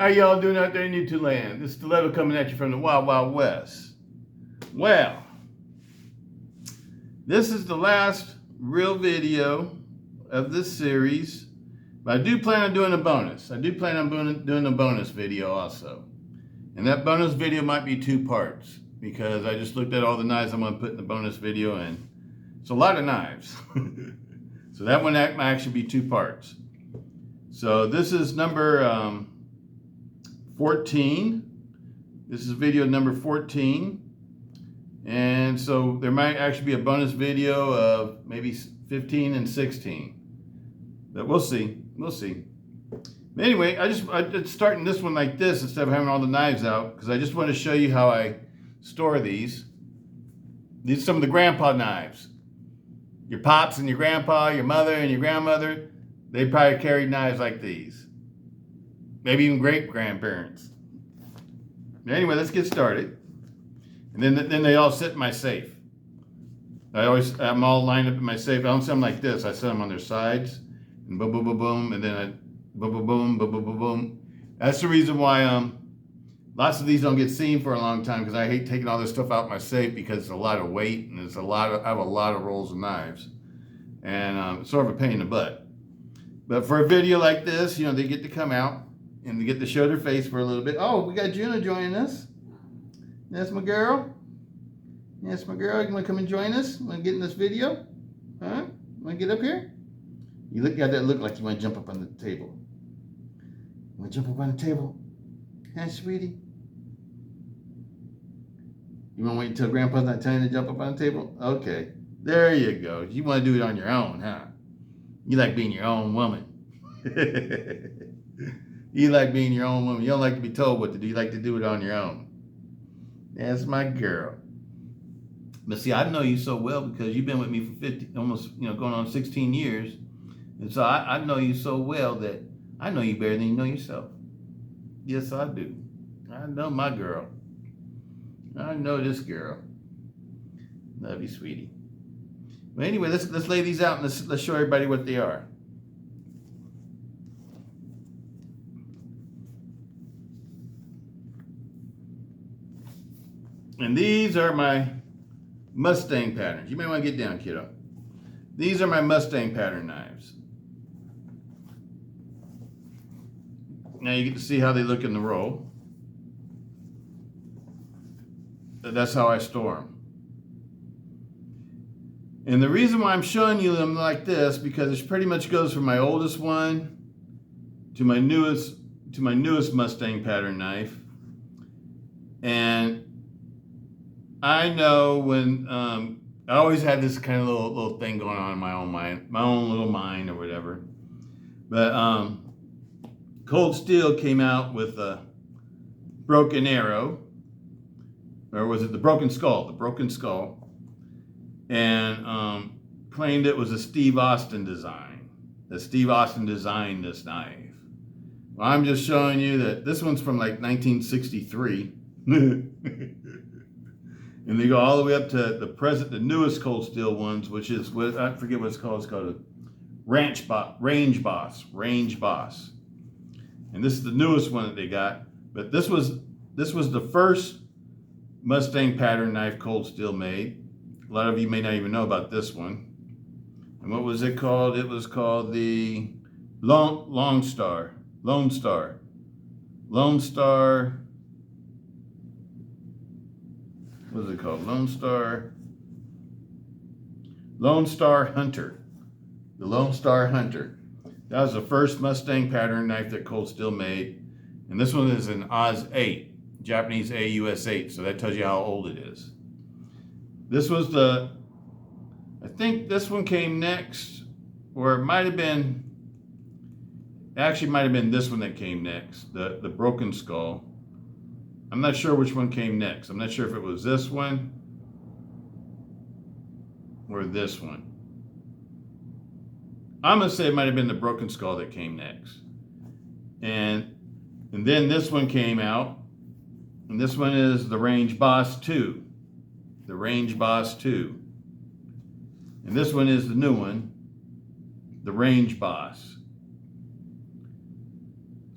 How y'all doing out there in YouTube land? This is Stiletto coming at you from the Wild Wild West. Well, this is the last real video of this series, but I do plan on doing a bonus. I do plan on doing a bonus video also. And that bonus video might be 2 parts because I just looked at all the knives I'm going to put in the bonus video, and it's a lot of knives. So that one might actually be 2 parts. So this is number 14. This is video number 14. And so there might actually be a bonus video of maybe 15 and 16. But we'll see. We'll see. But anyway, I just starting this one like this instead of having all the knives out because I just want to show you how I store these. These are some of the grandpa knives. Your pops and your grandpa, your mother and your grandmother, they probably carried knives like these. Maybe even great-grandparents. Anyway, let's get started. And then they all sit in my safe. I'm all lined up in my safe. I don't set them like this. I set them on their sides. And boom, boom, boom, boom. And then I boom, boom, boom, boom, boom, boom, boom. That's the reason why lots of these don't get seen for a long time, because I hate taking all this stuff out of my safe because it's a lot of weight and I have a lot of rolls of knives. And it's sort of a pain in the butt. But for a video like this, you know, they get to come out and they get to show their face for a little bit. Oh, we got Juna joining us. That's my girl. That's my girl. You want to come and join us? Want to get in this video? Huh? Want to get up here? You got that look like you want to jump up on the table. You want to jump up on the table? Huh, sweetie? You want to wait until Grandpa's not telling you to jump up on the table? Okay. There you go. You want to do it on your own, huh? You like being your own woman. You like being your own woman. You don't like to be told what to do. You like to do it on your own. That's my girl. But see, I know you so well because you've been with me for 50, almost, going on 16 years. And so I know you so well that I know you better than you know yourself. Yes, I do. I know my girl. I know this girl. Love you, sweetie. But anyway, let's lay these out and let's show everybody what they are. And these are my Mustang patterns. You may want to get down, kiddo. These are my Mustang pattern knives. Now you get to see how they look in the roll. That's how I store them. And the reason why I'm showing you them like this, because it pretty much goes from my oldest one to my newest Mustang pattern knife. And I know when I always had this kind of little thing going on in my own mind, my own little mind or whatever. But Cold Steel came out with a Broken Arrow, or was it the Broken Skull? The Broken Skull, and claimed it was a Steve Austin design. That Steve Austin designed this knife. Well, I'm just showing you that this one's from like 1963. And they go all the way up to the newest Cold Steel ones, which is what I forget what it's called. It's called a Range Boss. And this is the newest one that they got. But this was the first Mustang pattern knife Cold Steel made. A lot of you may not even know about this one. And what was it called? It was called the Lone Star. What is it called? Lone Star Hunter. The Lone Star Hunter. That was the first Mustang pattern knife that Cold Steel made. And this one is an Oz 8, Japanese AUS 8. So that tells you how old it is. This was I think this one came next, or it might have been, actually might have been this one that came next, the Broken Skull. I'm not sure which one came next. I'm not sure if it was this one or this one. I'm going to say it might have been the Broken Skull that came next. And then this one came out. And this one is the Range Boss 2. The Range Boss 2. And this one is the new one, the Range Boss.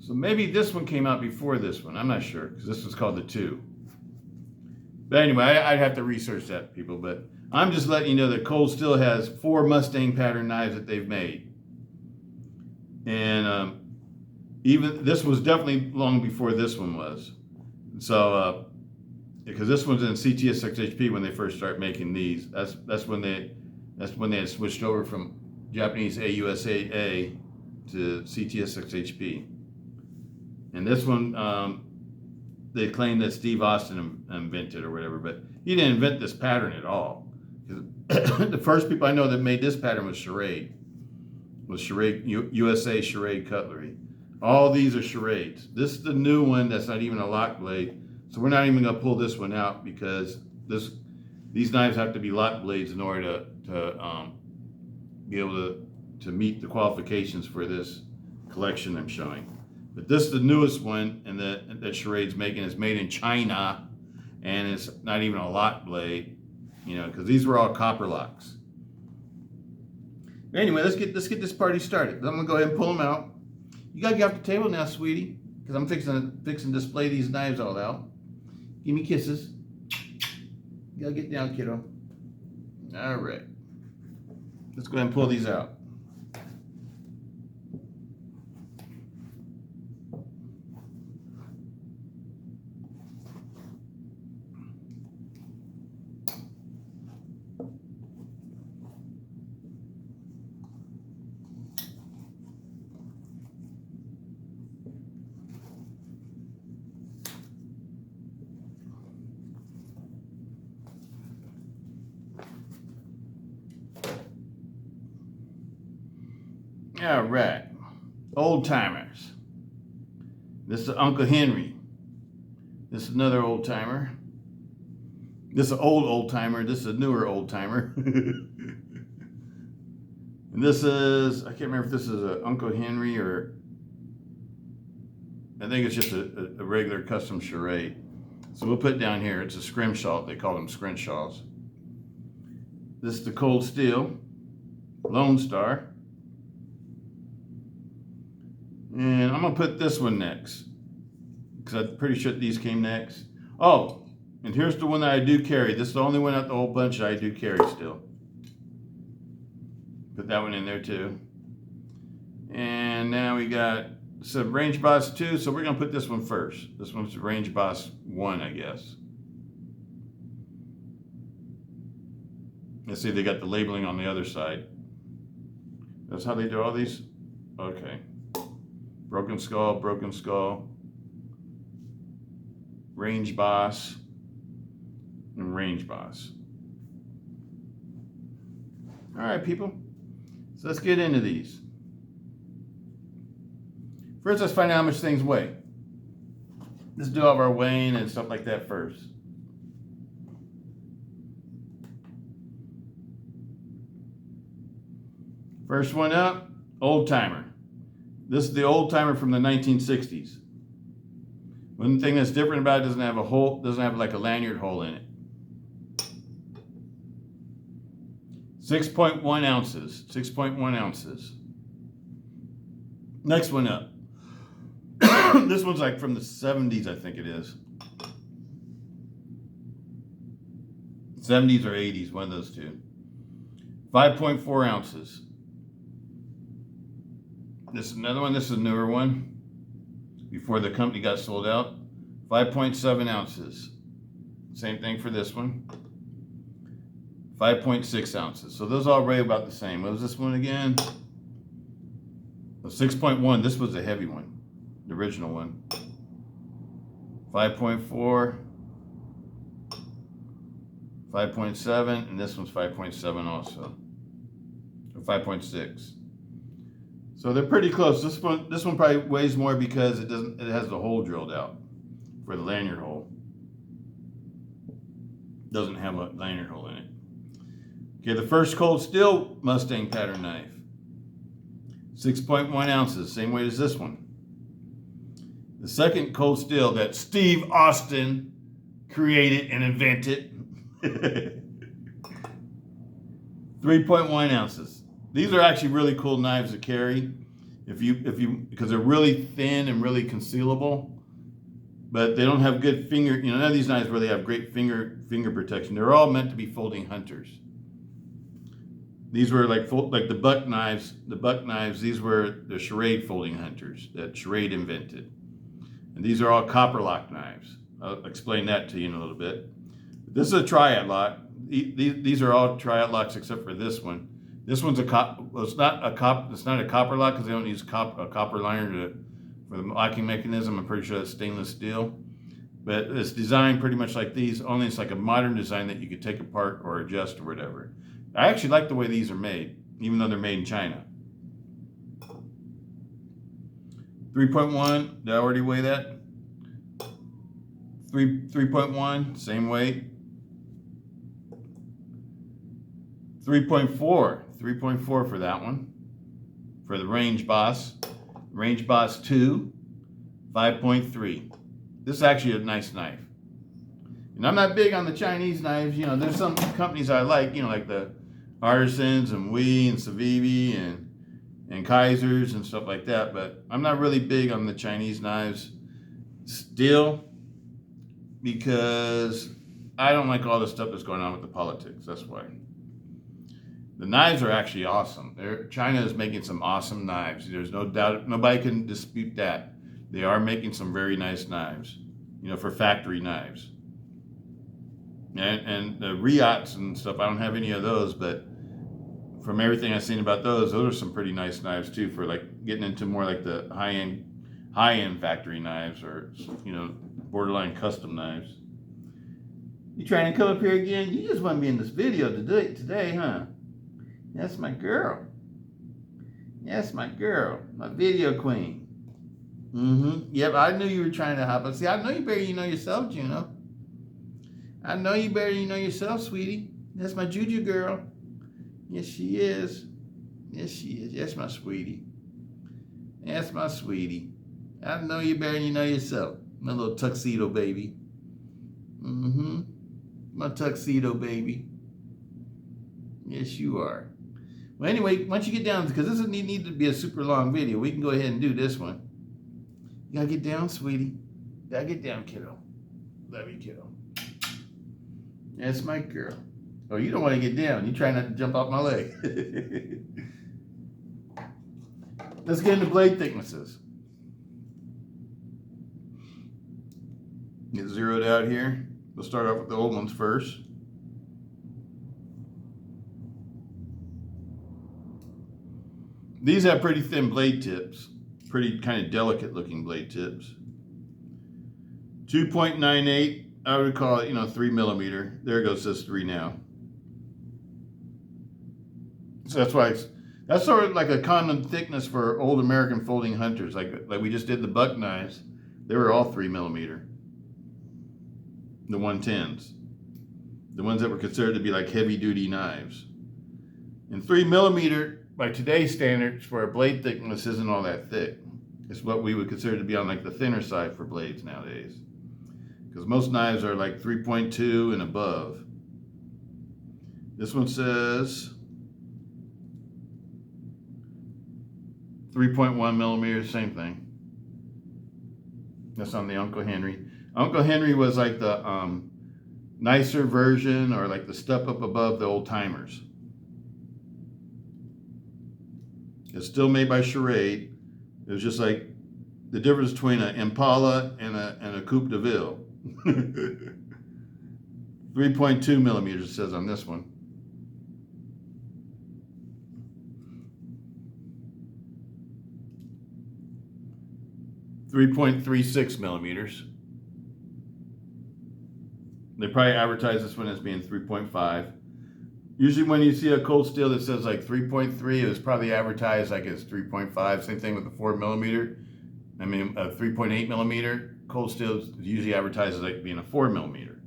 So maybe this one came out before this one. I'm not sure, because this was called the 2. But anyway, I'd have to research that, people. But I'm just letting you know that Cold Steel has 4 Mustang Pattern knives that they've made. And even this was definitely long before this one was. So, because this one's in CTS 6HP when they first started making these. That's when they had switched over from Japanese AUSAA to CTS 6HP. And this one, they claim that Steve Austin invented or whatever, but he didn't invent this pattern at all. The first people I know that made this pattern was Schrade. USA Schrade cutlery. All these are Schrades. This is the new one that's not even a lock blade. So we're not even gonna pull this one out because these knives have to be lock blades in order to be able to meet the qualifications for this collection I'm showing. But this is the newest one, and that Schrade's making. It's made in China, and it's not even a lock blade, you know, because these were all copper locks. Anyway, let's get this party started. I'm gonna go ahead and pull them out. You gotta get off the table now, sweetie, because I'm fixing to display these knives all out. Give me kisses. You gotta get down, kiddo. All right. Let's go ahead and pull these out. All right, old timers. This is Uncle Henry. This is another old timer. This is an old timer. This is a newer old timer. And this is, I can't remember if this is a Uncle Henry or, I think it's just a regular custom Schrade. So we'll put down here, it's a scrimshaw. They call them scrimshaws. This is the Cold Steel Lone Star. And I'm gonna put this one next, because I'm pretty sure these came next. Oh, and here's the one that I do carry. This is the only one out the whole bunch that I do carry still. Put that one in there too. And now we got some Range Boss 2, so we're gonna put this one first. This one's Range Boss 1, I guess. Let's see, they got the labeling on the other side. That's how they do all these? Okay. Broken Skull, Range Boss, and Range Boss. All right, people. So let's get into these. First, let's find out how much things weigh. Let's do all of our weighing and stuff like that first. First one up, old timer. This is the old timer from the 1960s. One thing that's different about it, doesn't have a hole, doesn't have like a lanyard hole in it. 6.1 ounces, 6.1 ounces. Next one up. This one's like from the 70s, I think it is. 70s or 80s, one of those two. 5.4 ounces. This is another one. This is a newer one. Before the company got sold out. 5.7 ounces. Same thing for this one. 5.6 ounces. So those all weigh about the same. What was this one again? 6.1. This was a heavy one. The original one. 5.4. 5.7. And this one's 5.7 also. Or 5.6. So they're pretty close. This one probably weighs more because it has the hole drilled out for the lanyard hole. Doesn't have a lanyard hole in it. Okay, the first Cold Steel Mustang Pattern knife. 6.1 ounces, same weight as this one. The second Cold Steel that Steve Austin created and invented. 3.1 ounces. These are actually really cool knives to carry. because they're really thin and really concealable, but they don't have good finger, none of these knives really have great finger protection. They're all meant to be folding hunters. These were like the buck knives. The buck knives, these were the Schrade folding hunters that Schrade invented. And these are all copper lock knives. I'll explain that to you in a little bit. This is a triad lock. These are all triad locks except for this one. This one's it's not a copper lock because they don't use a copper liner for the locking mechanism. I'm pretty sure that's stainless steel. But it's designed pretty much like these, only it's like a modern design that you could take apart or adjust or whatever. I actually like the way these are made, even though they're made in China. 3.1, did I already weigh that? 3.1, same weight. 3.4 for that one. For the Range Boss. Range Boss 2, 5.3. This is actually a nice knife. And I'm not big on the Chinese knives. There's some companies I like, like the Artisans and Wee and Civivi and Kaisers and stuff like that. But I'm not really big on the Chinese knives still because I don't like all the stuff that's going on with the politics. That's why. The knives are actually awesome. China is making some awesome knives. There's no doubt. Nobody can dispute that. They are making some very nice knives, for factory knives. And the Riots and stuff, I don't have any of those, but from everything I've seen about those are some pretty nice knives too for like getting into more like the high-end factory knives or, borderline custom knives. You trying to come up here again? You just want to be in this video today, huh? That's my girl. That's my girl, my video queen. Yep, I knew you were trying to hop up. See, I know you better yourself, Juno. I know you better yourself, sweetie. That's my Juju girl. Yes, she is. Yes, she is. Yes, my sweetie. That's my sweetie. I know you better yourself. My little tuxedo baby. My tuxedo baby. Yes, you are. Well, anyway, once you get down, because this doesn't need to be a super long video, we can go ahead and do this one. You gotta get down, sweetie. You gotta get down, kiddo. Love you, kiddo. That's my girl. Oh, you don't want to get down. You're trying not to jump off my leg. Let's get into blade thicknesses. Get zeroed out here. We'll start off with the old ones first. These have pretty thin blade tips. Pretty kind of delicate looking blade tips. 2.98, I would call it, 3 millimeter. There goes this 3 now. So that's sort of like a common thickness for old American folding hunters. Like we just did the buck knives. They were all 3 millimeter. The 110s. The ones that were considered to be like heavy duty knives. And 3 millimeter, by today's standards, for a blade thickness isn't all that thick. It's what we would consider to be on like the thinner side for blades nowadays. Because most knives are like 3.2 and above. This one says 3.1 millimeters, same thing. That's on the Uncle Henry. Uncle Henry was like the nicer version, or like the step up above the old timers. It's still made by Schrade. It was just like the difference between an Impala and a Coupe de Ville. 3.2 millimeters, it says on this one. .36 millimeters. They probably advertise this one as being 3.5. Usually when you see a cold steel that says like 3.3, it was probably advertised like it's 3.5. Same thing with the 4 millimeter. I mean, a 3.8 millimeter cold steel is usually advertised as like being a 4 millimeter.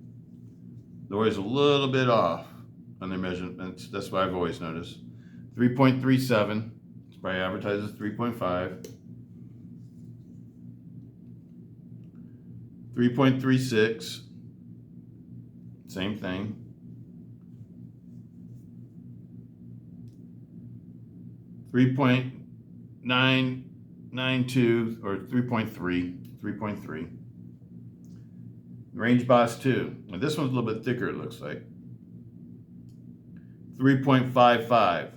They're always a little bit off on their measurements. That's what I've always noticed. 3.37, it's probably advertised as 3.5. 3.36, same thing. 3.9 3.92 or 3.3. Range Boss 2. Now this one's a little bit thicker, it looks like. 3.55.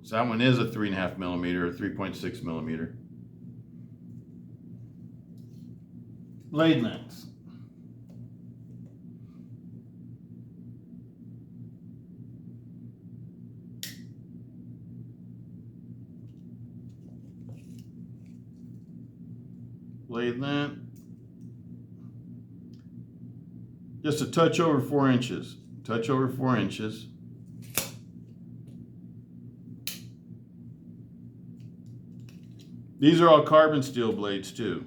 So that one is a 3.5 millimeter or 3.6 millimeter. Blade lengths. Blade length. Just a touch over 4 inches. Touch over 4 inches. These are all carbon steel blades too.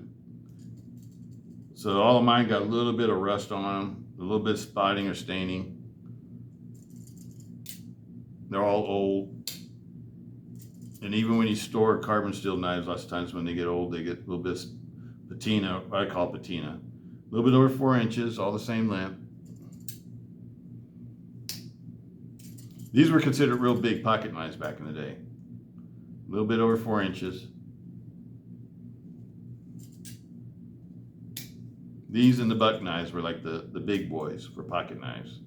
So all of mine got a little bit of rust on them, a little bit of spotting or staining. They're all old. And even when you store carbon steel knives, lots of times when they get old, they get a little bit of patina, I call it patina. A little bit over 4 inches, all the same length. These were considered real big pocket knives back in the day. A little bit over 4 inches. These and the buck knives were like the big boys for pocket knives.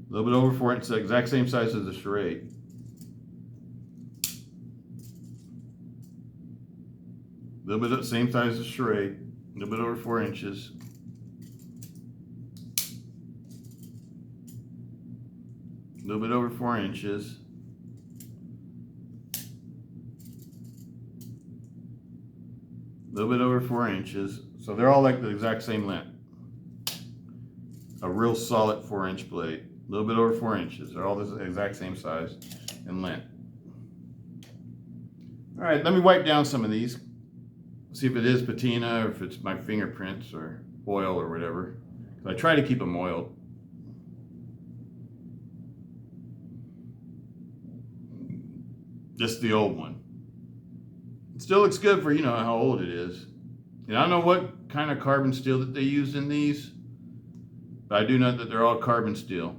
A little bit over 4 inches, the exact same size as the Schrade. A little bit of the same size as the Schrade, a little bit over 4 inches. A little bit over 4 inches. A little bit over 4 inches. So they're all like the exact same length. A real solid 4-inch blade. A little bit over 4 inches. They're all the exact same size and length. All right, let me wipe down some of these. See if it is patina or if it's my fingerprints or oil or whatever. I try to keep them oiled. Just the old one. It still looks good for, you know, how old it is. And I don't know what kind of carbon steel that they used in these, but I do know that they're all carbon steel.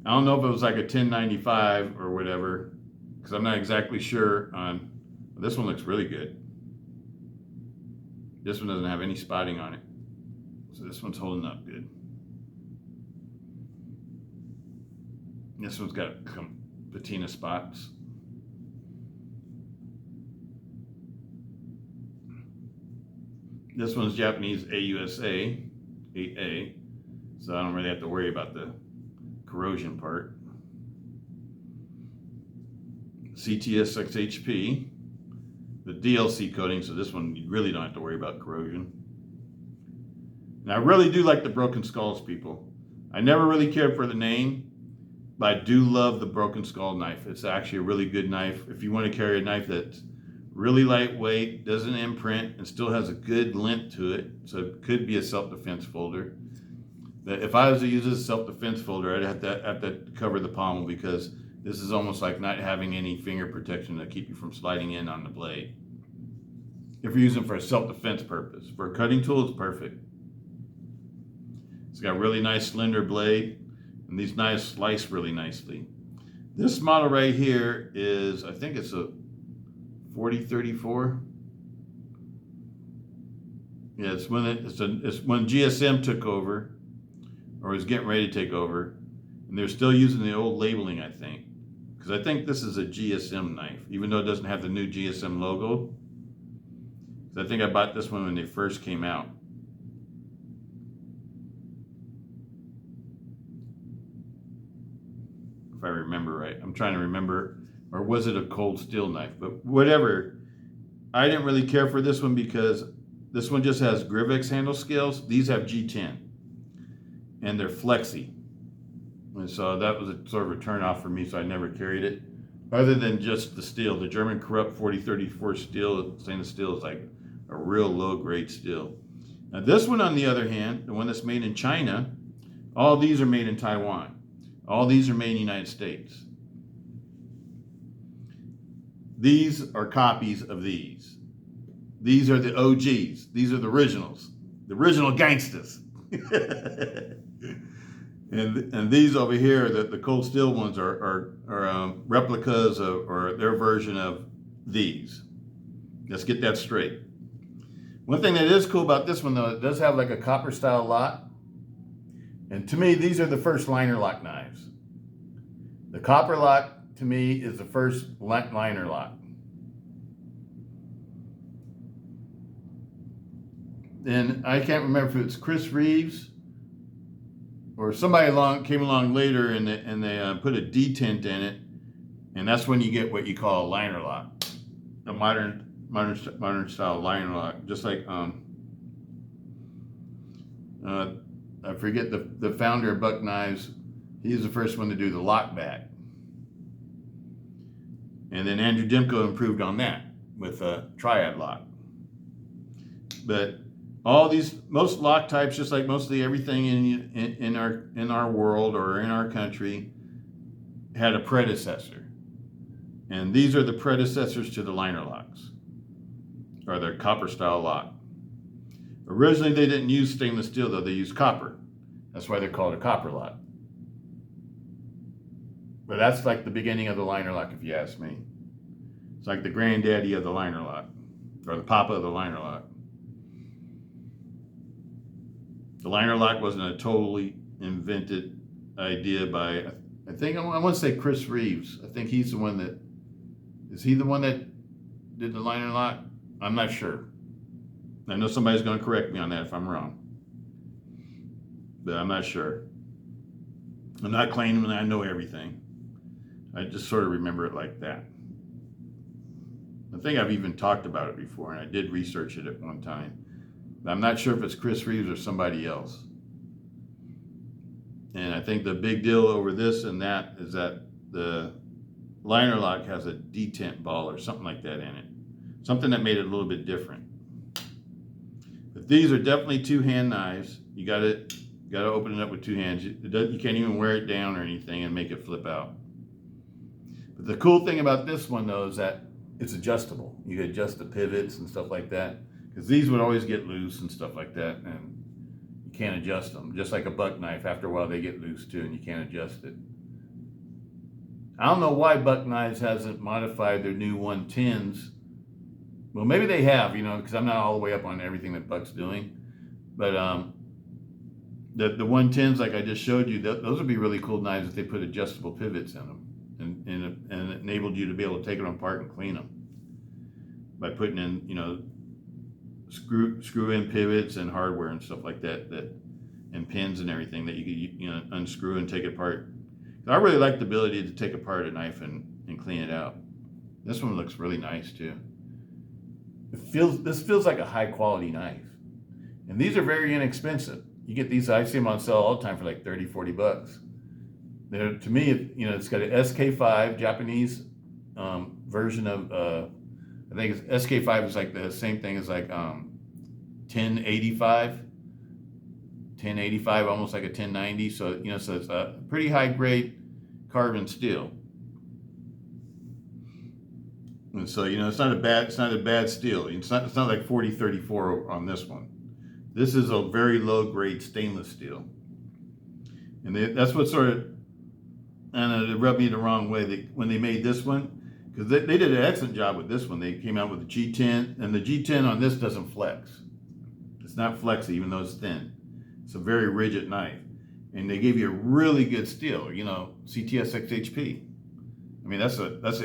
I don't know if it was like a 1095 or whatever, because I'm not exactly sure on. This one looks really good. This one doesn't have any spotting on it. So this one's holding up good. This one's got some patina spots. This one's Japanese AUSA, 8A, so I don't really have to worry about the corrosion part. CTS6HP, the DLC coating, so this one you really don't have to worry about corrosion. And I really do like the Broken Skulls, people. I never really cared for the name, but I do love the Broken Skull knife. It's actually a really good knife. If you want to carry a knife that's really lightweight, doesn't imprint, and still has a good length to it, so it could be a self-defense folder. But if I was to use this self-defense folder, I'd have to cover the pommel, because this is almost like not having any finger protection to keep you from sliding in on the blade. If you're using it for a self-defense purpose. For a cutting tool, it's perfect. It's got a really nice slender blade, and these knives slice really nicely. This model right here is, I think it's a 4034. Yeah, it's when GSM took over, or was getting ready to take over, and they're still using the old labeling, I think. Because I think this is a GSM knife, even though it doesn't have the new GSM logo. I think I bought this one when they first came out. If I remember right. I'm trying to remember, or was it a cold steel knife? But whatever. I didn't really care for this one because this one just has Grivex handle scales. These have G10. And they're flexi. And so that was a sort of a turn off for me, so I never carried it. Other than just the steel. The German Corrupt 4034 steel, stainless steel, is like a real low grade steel. Now this one, on the other hand, the one that's made in China, all these are made in Taiwan. All these are made in the United States. These are copies of these. These are the OGs. These are the originals. The original gangsters. and these over here, the cold steel ones are replicas of, or their version of these. Let's get that straight. One thing that is cool about this one, though, it does have like a copper style lock. And to me, these are the first liner lock knives. The copper lock, to me, is the first liner lock. And I can't remember if it's Chris Reeves or somebody came along later and they put a detent in it, and that's when you get what you call a liner lock, a modern style liner lock. Just like I forget the founder of Buck Knives. He's the first one to do the lock back, and then Andrew Dimko improved on that with a triad lock. But all these, most lock types, just like mostly everything in our world or in our country, had a predecessor. And these are the predecessors to the liner locks, or their copper style lock. Originally, they didn't use stainless steel, though. They used copper. That's why they're called a copper lock. But that's like the beginning of the liner lock, if you ask me. It's like the granddaddy of the liner lock, or the papa of the liner lock. The liner lock wasn't a totally invented idea by, I think, I want to say Chris Reeves. I think he's the one that, is he the one that did the liner lock? I'm not sure. I know somebody's going to correct me on that if I'm wrong. But I'm not sure. I'm not claiming that I know everything. I just sort of remember it like that. I think I've even talked about it before, and I did research it at one time. But I'm not sure if it's Chris Reeves or somebody else. And I think the big deal over this and that is that the liner lock has a detent ball or something like that in it. Something that made it a little bit different. But these are definitely two-hand knives. You gotta open it up with two hands. You can't even wear it down or anything and make it flip out. But the cool thing about this one, though, is that it's adjustable. You can adjust the pivots and stuff like that. Because these would always get loose and stuff like that, and you can't adjust them. Just like a buck knife, after a while they get loose too, and you can't adjust it. I don't know why Buck Knives hasn't modified their new 110s. Well, maybe they have, because I'm not all the way up on everything that Buck's doing. But the 110s, like I just showed you, those would be really cool knives if they put adjustable pivots in them and enabled you to be able to take them apart and clean them by putting in, screw in pivots and hardware and stuff like that and pins and everything that you could unscrew and take it apart. I really like the ability to take apart a knife and clean it out. This one looks really nice too. This feels like a high quality knife, and these are very inexpensive. You get these, I see them on sale all the time for like 30, 40 bucks. To me, it's got an SK5 Japanese version of I think it's SK5 is like the same thing as like 1085, almost like a 1090. So so it's a pretty high grade carbon steel, and so it's not a bad steel. It's not like 4034 on this one. This is a very low grade stainless steel, and that's what sort of it rubbed me the wrong way when they made this one. Because they did an excellent job with this one. They came out with the G10, and the G10 on this doesn't flex. It's not flexy, even though it's thin. It's a very rigid knife. And they gave you a really good steel, CTS XHP. I mean, that's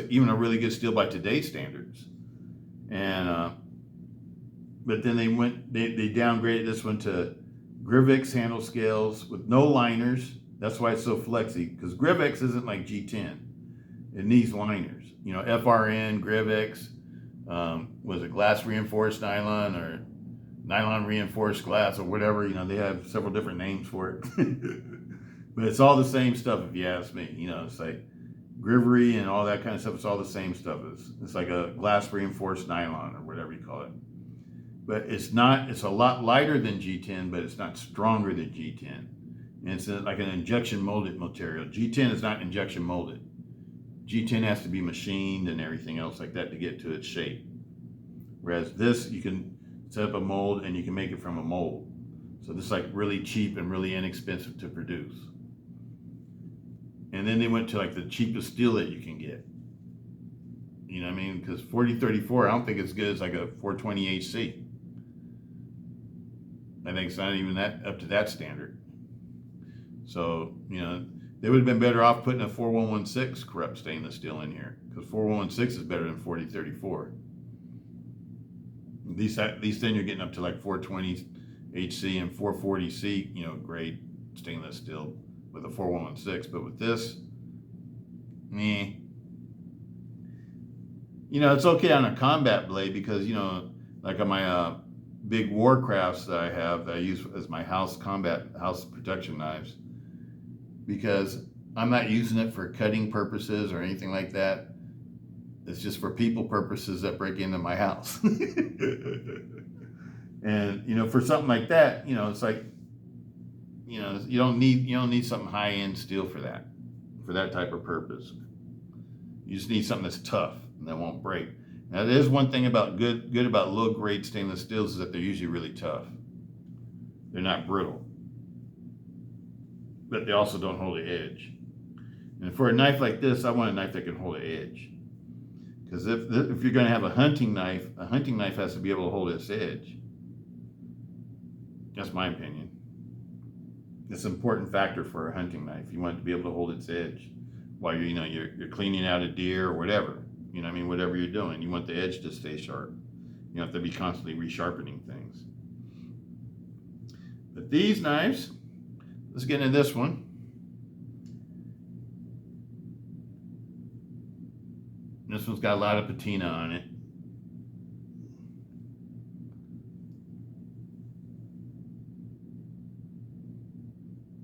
even a really good steel by today's standards. And but then they downgraded this one to Grivix handle scales with no liners. That's why it's so flexy, because Grivix isn't like G10. It needs liners. FRN, Grivix, was it glass reinforced nylon or nylon reinforced glass or whatever? They have several different names for it. But it's all the same stuff if you ask me. It's like Grivery and all that kind of stuff. It's all the same stuff. It's like a glass reinforced nylon or whatever you call it. But it's a lot lighter than G10, but it's not stronger than G10. And it's like an injection molded material. G10 is not injection molded. G10 has to be machined and everything else like that to get to its shape. Whereas this, you can set up a mold and you can make it from a mold. So this is like really cheap and really inexpensive to produce. And then they went to like the cheapest steel that you can get. You know what I mean? Because 4034, I don't think it's good as like a 420 HC. I think it's not even that up to that standard. So, you know, they would have been better off putting a 4116 corrupt stainless steel in here, because 4116 is better than 4034. At least then you're getting up to like 420 HC and 440C, you know, grade stainless steel with a 4116. But with this, meh. You know, it's okay on a combat blade because, you know, like on my big Warcrafts that I have that I use as my house protection knives, because I'm not using it for cutting purposes or anything like that. It's just for people purposes that break into my house. And, you know, for something like that, you know, it's like, you know, you don't need something high-end steel for that type of purpose. You just need something that's tough and that won't break. Now, there's one thing about good about low-grade stainless steels is that they're usually really tough. They're not brittle, but they also don't hold the edge. And for a knife like this, I want a knife that can hold the edge. Because if you're going to have a hunting knife has to be able to hold its edge. That's my opinion. It's an important factor for a hunting knife. You want it to be able to hold its edge while you're cleaning out a deer or whatever. You know what I mean? Whatever you're doing, you want the edge to stay sharp. You have to be constantly resharpening things. But these knives, let's get into this one. This one's got a lot of patina on it.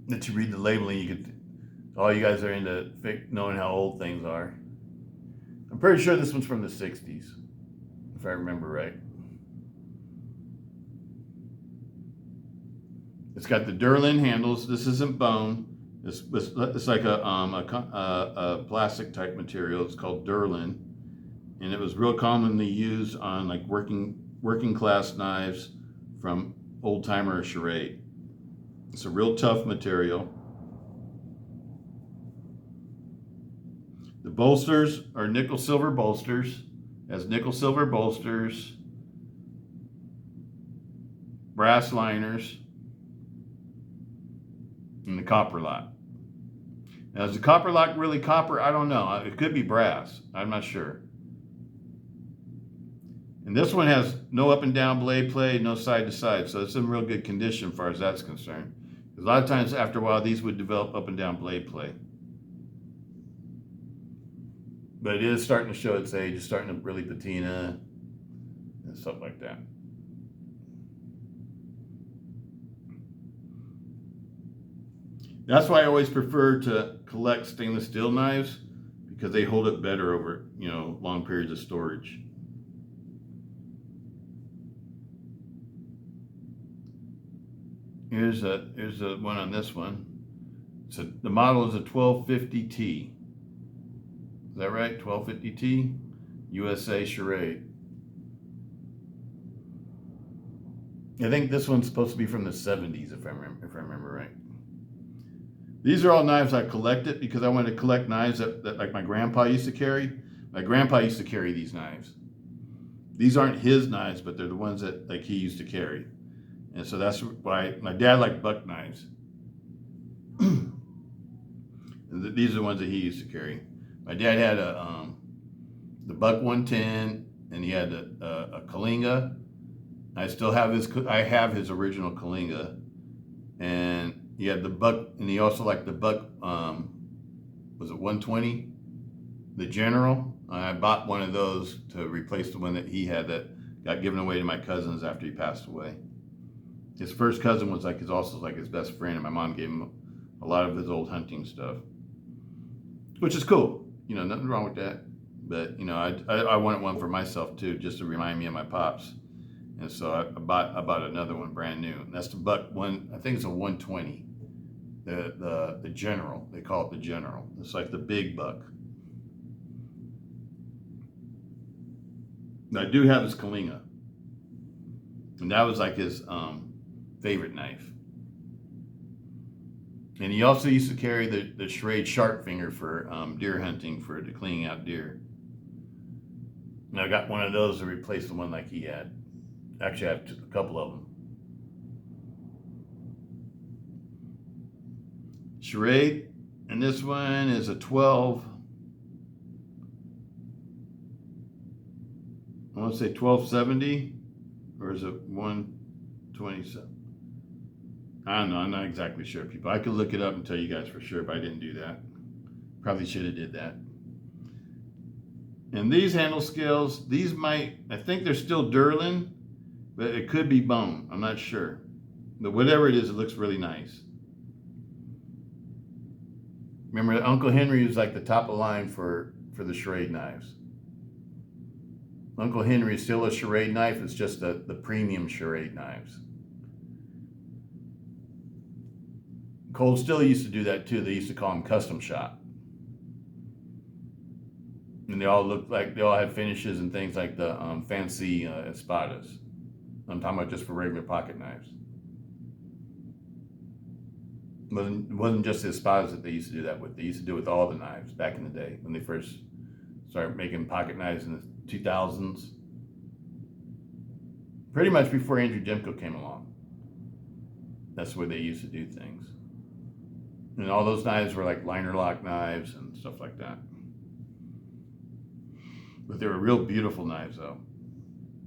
That you read the labeling, you could. All you guys are into knowing how old things are. I'm pretty sure this one's from the 60s, if I remember right. It's got the Durlin handles. This isn't bone. It's like a plastic type material. It's called Durlin, and it was real commonly used on like working class knives from old timer Schrade. It's a real tough material. The bolsters are nickel silver bolsters. Has nickel silver bolsters, brass liners, and the copper lock. Now, is the copper lock really copper? I don't know. It could be brass. I'm not sure. And this one has no up and down blade play, no side to side. So it's in real good condition as far as that's concerned. A lot of times after a while, these would develop up and down blade play. But it is starting to show its age. It's starting to really patina and stuff like that. That's why I always prefer to collect stainless steel knives, because they hold up better over, you know, long periods of storage. Here's a one on this one. The model is a 1250T. Is that right? 1250T, USA Schrade. I think this one's supposed to be from the 70s, if I remember right. These are all knives I collected because I wanted to collect knives that like my grandpa used to carry. My grandpa used to carry these knives. These aren't his knives, but they're the ones that like he used to carry. And so that's why my dad liked buck knives. These are the ones that he used to carry. My dad had the Buck 110, and he had a Kalinga. I still have I have his original Kalinga, and he had the Buck, and he also liked the Buck. Was it 120? The General. I bought one of those to replace the one that he had that got given away to my cousins after he passed away. His first cousin was also his best friend, and my mom gave him a lot of his old hunting stuff, which is cool. You know, nothing wrong with that. But, you know, I wanted one for myself too, just to remind me of my pops. And so I bought another one brand new. And that's the Buck one. I think it's a 120. The General. They call it the General. It's like the big buck. And I do have his Kalinga. And that was like his favorite knife. And he also used to carry the Schrade sharp finger for deer hunting, for cleaning out deer. And I got one of those to replace the one like he had. Actually, I have a couple of them. Schrade, and this one is a 12. I want to say 1270, or is it 127? I don't know. I'm not exactly sure, people. I could look it up and tell you guys for sure, but I didn't do that. Probably should have did that. And these handle scales, these might, I think they're still Durlin, but it could be bone. I'm not sure. But whatever it is, it looks really nice. Remember, Uncle Henry was like the top of the line for the Schrade knives. Uncle Henry is still a Schrade knife. It's just the premium Schrade knives. Cold Steel used to do that too. They used to call them custom shop. And they all looked like, they all had finishes and things like the fancy espadas. I'm talking about just for regular pocket knives. It wasn't just the espadas that they used to do that with. They used to do it with all the knives back in the day when they first started making pocket knives in the 2000s. Pretty much before Andrew Jemko came along. That's where they used to do things. And all those knives were like liner lock knives and stuff like that. But they were real beautiful knives though.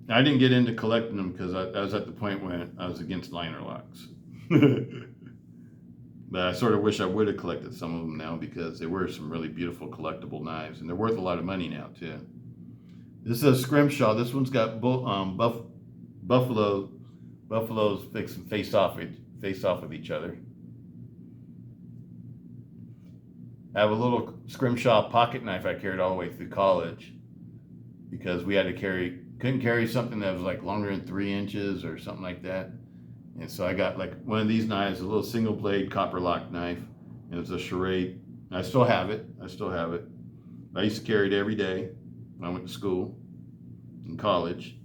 I didn't get into collecting them because I was at the point when I was against liner locks. But I sort of wish I would have collected some of them now because they were some really beautiful collectible knives, and they're worth a lot of money now too. This is a scrimshaw. This one's got buffaloes face off with each other. I have a little scrimshaw pocket knife I carried all the way through college because we had to couldn't carry something that was like longer than 3 inches or something like that. And so I got like one of these knives, a little single blade copper lock knife. And it was a Schrade. I still have it. I used to carry it every day when I went to school in college.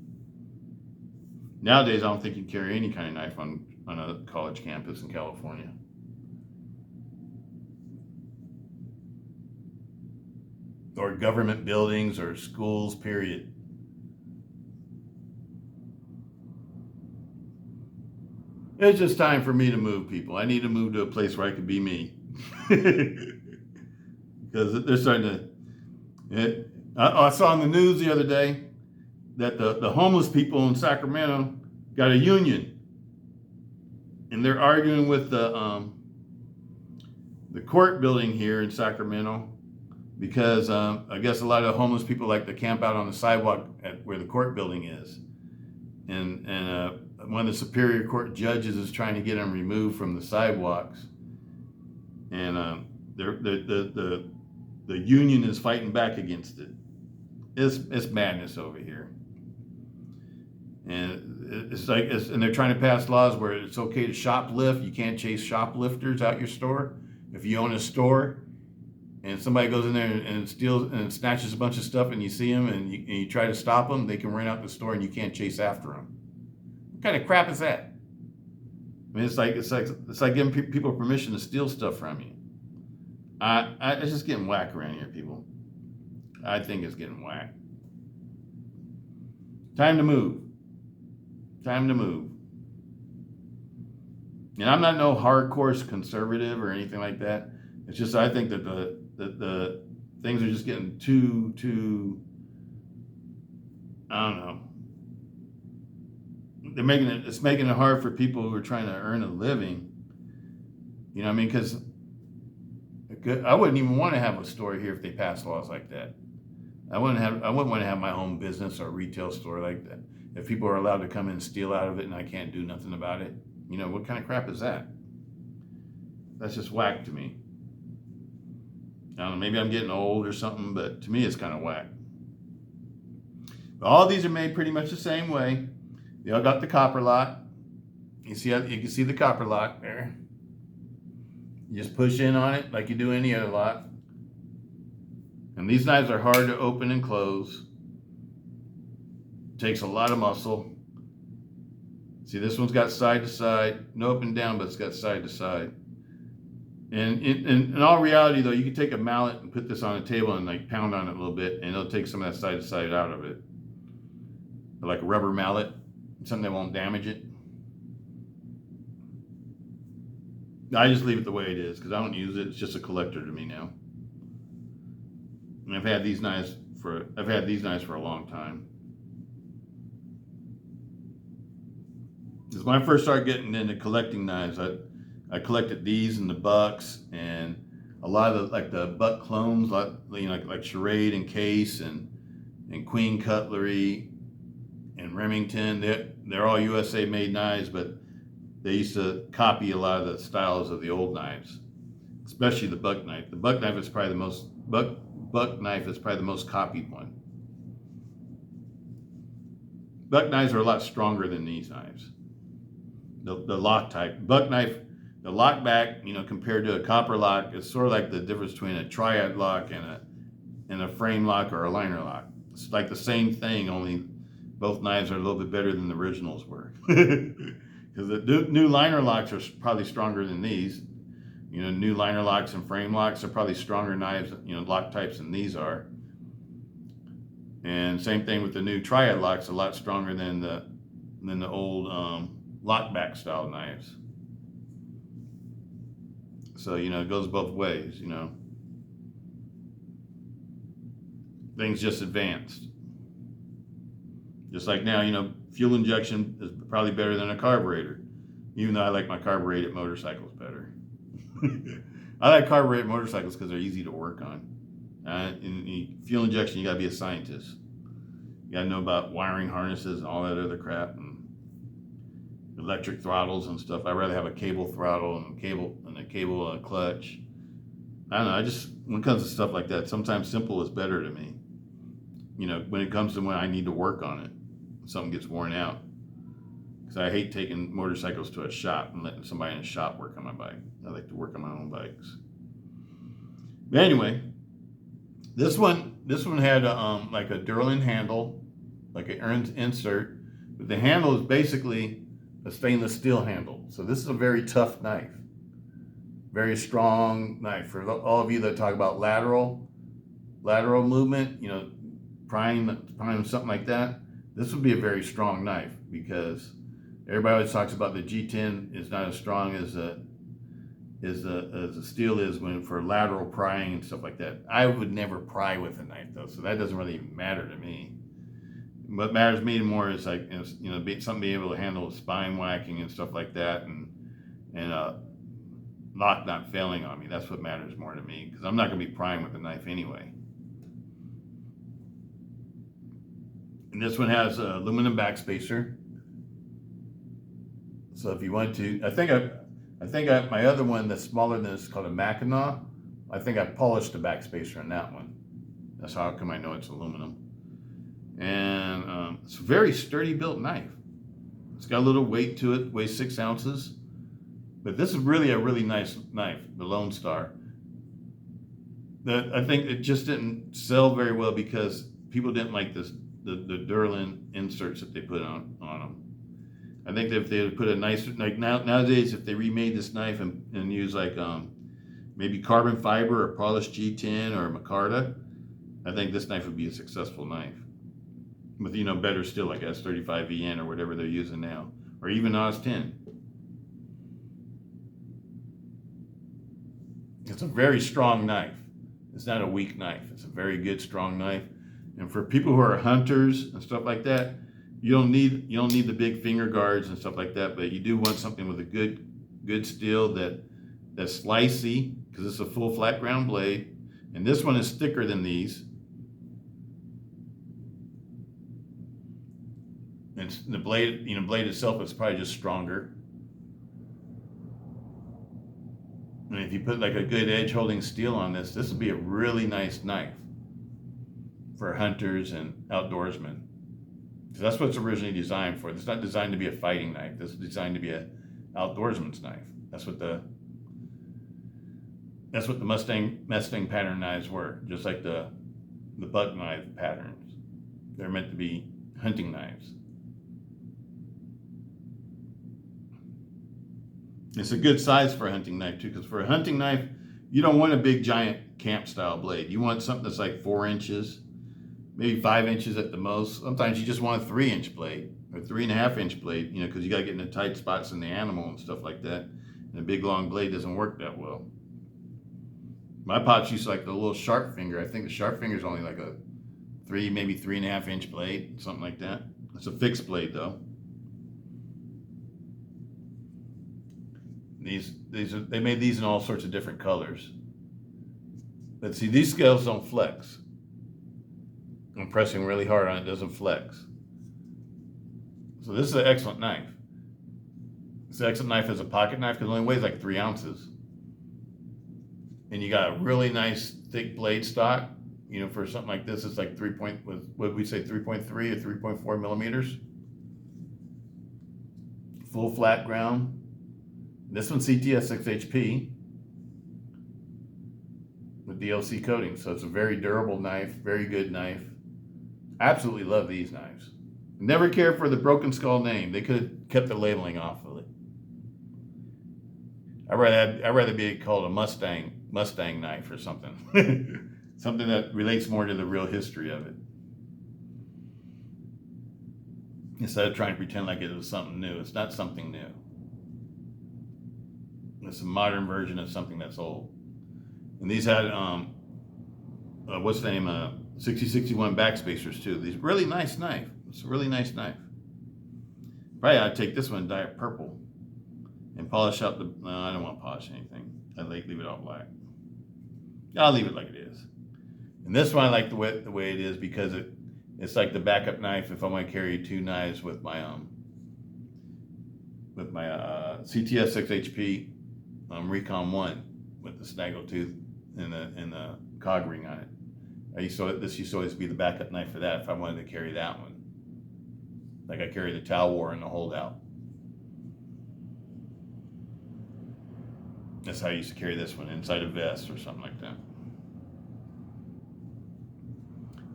Nowadays, I don't think you can carry any kind of knife on a college campus in California. Or government buildings or schools, period. It's just time for me to move, people. I need to move to a place where I can be me. Because they're starting to... I saw on the news the other day that the homeless people in Sacramento got a union. And they're arguing with the court building here in Sacramento because I guess a lot of homeless people like to camp out on the sidewalk at where the court building is. And one of the Superior Court judges is trying to get them removed from the sidewalks. And the union is fighting back against it. It's madness over here. And and they're trying to pass laws where it's okay to shoplift. You can't chase shoplifters out your store. If you own a store and somebody goes in there and steals and snatches a bunch of stuff and you see them and you try to stop them, they can run out the store and you can't chase after them. What kind of crap is that? I mean, it's like giving people permission to steal stuff from you. It's just getting whack around here, people. I think it's getting whack. Time to move. Time to move. And I'm not no hardcore conservative or anything like that. It's just I think that the things are just getting too. I don't know. It's making it hard for people who are trying to earn a living. You know what I mean? Because I wouldn't even want to have a store here if they passed laws like that. I wouldn't want to have my own business or retail store like that. If people are allowed to come in and steal out of it and I can't do nothing about it, you know, what kind of crap is that? That's just whack to me. I don't know, maybe I'm getting old or something, but to me it's kind of whack. But all these are made pretty much the same way. They all got the copper lock. You can see the copper lock there. You just push in on it like you do any other lock. And these knives are hard to open and close. Takes a lot of muscle. See, this one's got side to side, no up and down, but it's got side to side. And in all reality, though, you can take a mallet and put this on a table and like pound on it a little bit, and it'll take some of that side to side out of it. Like a rubber mallet, something that won't damage it. I just leave it the way it is because I don't use it. It's just a collector to me now. And I've had these knives for a long time. Because when I first started getting into collecting knives, I collected these and the bucks and a lot of the buck clones, like Schrade and Case and Queen Cutlery and Remington. They're all USA made knives, but they used to copy a lot of the styles of the old knives, especially the buck knife. The buck knife is probably the most copied one. Buck knives are a lot stronger than these knives. The lock type buck knife, the lock back, compared to a copper lock, is sort of like the difference between a triad lock and a frame lock or a liner lock. It's like the same thing, only both knives are a little bit better than the originals were. Because the new liner locks are probably stronger than these. New liner locks and frame locks are probably stronger knives, lock types than these are. And same thing with the new triad locks, a lot stronger than the old lockback style knives. So, it goes both ways, Things just advanced. Just like now, fuel injection is probably better than a carburetor, even though I like my carbureted motorcycles better. I like carbureted motorcycles because they're easy to work on. In fuel injection, you gotta be a scientist. You gotta know about wiring harnesses and all that other crap and electric throttles and stuff. I'd rather have a cable throttle and a cable clutch. I don't know. When it comes to stuff like that, sometimes simple is better to me. When it comes to when I need to work on it, something gets worn out. Because I hate taking motorcycles to a shop and letting somebody in a shop work on my bike. I like to work on my own bikes. But anyway, this one had like a Durlin handle, like an insert, but the handle is basically a stainless steel handle. So this is a very tough knife, very strong knife. For all of you that talk about lateral movement, prying something like that, this would be a very strong knife because everybody always talks about the G10 is not as strong as the steel is for lateral prying and stuff like that. I would never pry with a knife though, so that doesn't really even matter to me. What matters to me more is something being able to handle spine whacking and stuff like that, and lock not failing on me. That's what matters more to me because I'm not going to be prying with a knife anyway. And this one has an aluminum backspacer. So if you want to, I think my other one that's smaller than this is called a Mackinac. I think I polished the backspacer on that one. That's how come I know it's aluminum. And it's a very sturdy built knife. It's got a little weight to it, weighs 6 ounces. But this is really a really nice knife, the Lone Star. I think it just didn't sell very well because people didn't like the Durlin inserts that they put on them. I think that if they would put a nicer, like nowadays, if they remade this knife and use maybe carbon fiber or polished G10 or micarta, I think this knife would be a successful knife. With better steel like S35VN or whatever they're using now, or even Oz 10. It's a very strong knife. It's not a weak knife. It's a very good, strong knife. And for people who are hunters and stuff like that, you don't need the big finger guards and stuff like that, but you do want something with a good steel that's slicey, because it's a full flat ground blade. And this one is thicker than these. And the blade itself is probably just stronger. And if you put like a good edge holding steel on this would be a really nice knife for hunters and outdoorsmen. So that's what it's originally designed for. It's not designed to be a fighting knife. This is designed to be an outdoorsman's knife. That's what the Mustang Pattern knives were, just like the buck knife patterns. They're meant to be hunting knives. It's a good size for a hunting knife too, because for a hunting knife, you don't want a big giant camp style blade. You want something that's like 4 inches, maybe 5 inches at the most. Sometimes you just want a 3-inch blade or 3.5-inch blade, you know, because you got to get in the tight spots in the animal and stuff like that. And a big long blade doesn't work that well. My pops used like the little sharp finger. I think the sharp finger is only like a 3, maybe 3.5-inch blade, something like that. It's a fixed blade though. They made these in all sorts of different colors. But see, these scales don't flex. I'm pressing really hard on it, doesn't flex. So this is an excellent knife. It's an excellent knife as a pocket knife because it only weighs like 3 ounces. And you got a really nice thick blade stock. You know, for something like this, it's like 3.3 or 3.4 millimeters. Full flat ground. This one's CTS 6HP with DLC coating. So it's a very durable knife, very good knife. Absolutely love these knives. Never cared for the Broken Skull name. They could have kept the labeling off of it. I'd rather be called a Mustang knife or something. Something that relates more to the real history of it. Instead of trying to pretend like it was something new. It's not something new. It's a modern version of something that's old. And these had, what's the name? 6061 backspacers too. These really nice knife. It's a really nice knife. Probably I'd take this one and dye it purple and polish out the, no, I don't want to polish anything. I leave it all black. I'll leave it like it is. And this one I like the way it is because it's like the backup knife if I want to carry 2 knives with my CTS 6HP Recon 1 with the snaggletooth and the cog ring on it. This used to always be the backup knife for that if I wanted to carry that one. Like I carry the Tau War and the Holdout. That's how I used to carry this one, inside a vest or something like that.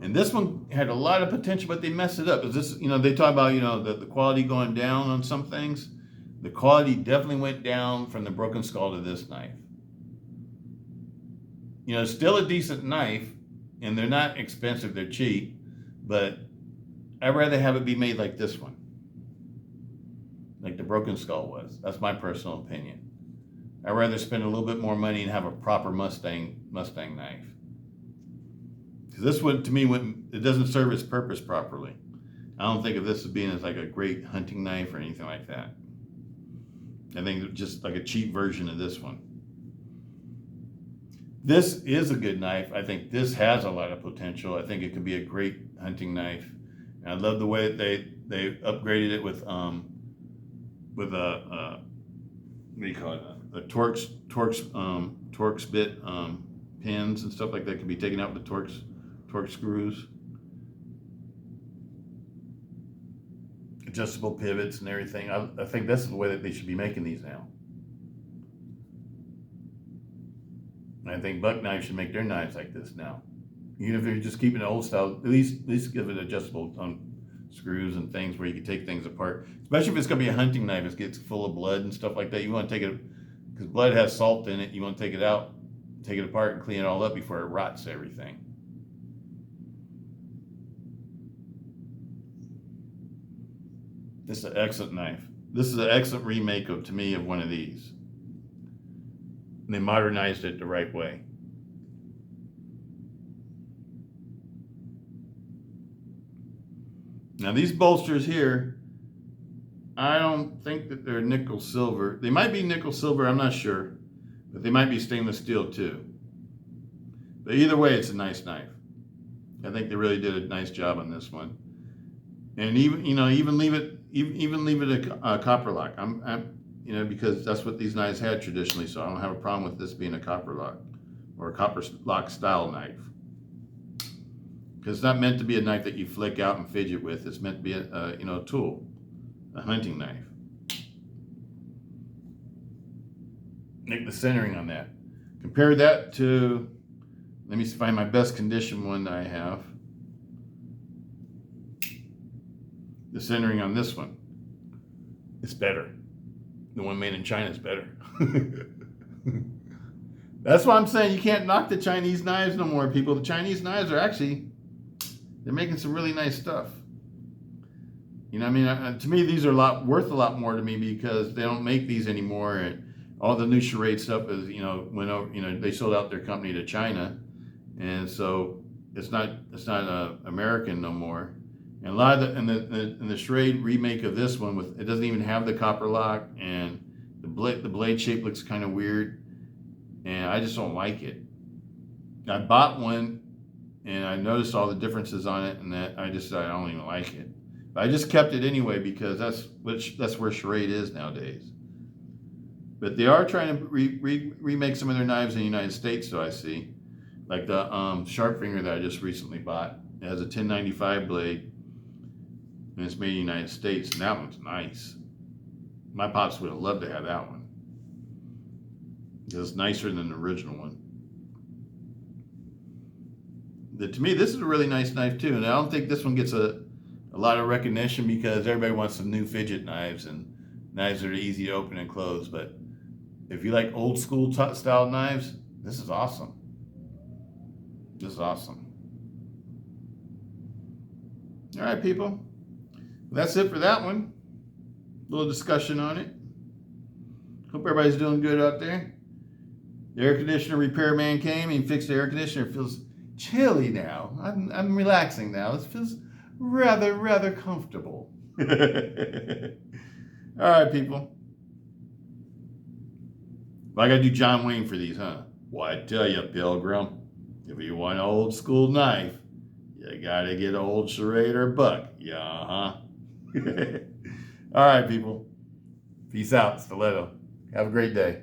And this one had a lot of potential, but they messed it up. Is this, you know, they talk about, you know, the quality going down on some things. The quality definitely went down from the Broken Skull to this knife. You know, it's still a decent knife, and they're not expensive, they're cheap, but I'd rather have it be made like this one. Like the Broken Skull was. That's my personal opinion. I'd rather spend a little bit more money and have a proper Mustang knife. Because this one, to me, it doesn't serve its purpose properly. I don't think of this as being as like a great hunting knife or anything like that. I think it's just like a cheap version of this one. This is a good knife. I think this has a lot of potential. I think it could be a great hunting knife. And I love the way that they upgraded it with a what do you call it? The Torx bit pins and stuff like that can be taken out with the Torx screws. Adjustable pivots and everything. I think that's the way that they should be making these now. And I think Buck Knives should make their knives like this now. Even if they're just keeping the old style, at least give it adjustable screws and things where you can take things apart. Especially if it's going to be a hunting knife, it gets full of blood and stuff like that. You want to take it, because blood has salt in it, you want to take it out, take it apart and clean it all up before it rots everything. This is an excellent knife. This is an excellent remake to me of one of these. And they modernized it the right way. Now these bolsters here, I don't think that they're nickel silver. They might be nickel silver, I'm not sure. But they might be stainless steel too. But either way, it's a nice knife. I think they really did a nice job on this one. And even leave it a copper lock. Because that's what these knives had traditionally, so I don't have a problem with this being a copper lock or a copper lock style knife. Because it's not meant to be a knife that you flick out and fidget with. It's meant to be a tool, a hunting knife. Make the centering on that. Compare that to, let me find my best condition one that I have. The centering on this one, it's better. the one made in China is better. That's why I'm saying you can't knock the Chinese knives no more, people. The Chinese knives are actually, they're making some really nice stuff. You know what I mean? To me, these are worth a lot more to me because they don't make these anymore. And all the new Schrade stuff is, went over, they sold out their company to China. And so it's not American no more. And a lot of the Schrade remake of this one, it doesn't even have the copper lock, and the blade shape looks kind of weird. And I just don't like it. I bought one, and I noticed all the differences on it, and that I don't even like it. But I just kept it anyway because that's where Schrade is nowadays. But they are trying to remake some of their knives in the United States, so I see. Like the sharp finger that I just recently bought. It has a 1095 blade, and it's made in the United States, and that one's nice. My pops would have loved to have that one. It's nicer than the original one. To me, this is a really nice knife too, and I don't think this one gets a lot of recognition because everybody wants some new fidget knives and knives that are easy to open and close. But if you like old school style knives, this is awesome. This is awesome. All right, people. That's it for that one. A little discussion on it. Hope everybody's doing good out there. The air conditioner repairman came and fixed the air conditioner. It feels chilly now. I'm relaxing now. It feels rather comfortable. All right, people. Well, I got to do John Wayne for these, huh? Well, I tell you, Pilgrim, if you want an old school knife, you got to get old Schrade or Buck. Yeah, huh? All right, people. Peace out, Stiletto. Have a great day.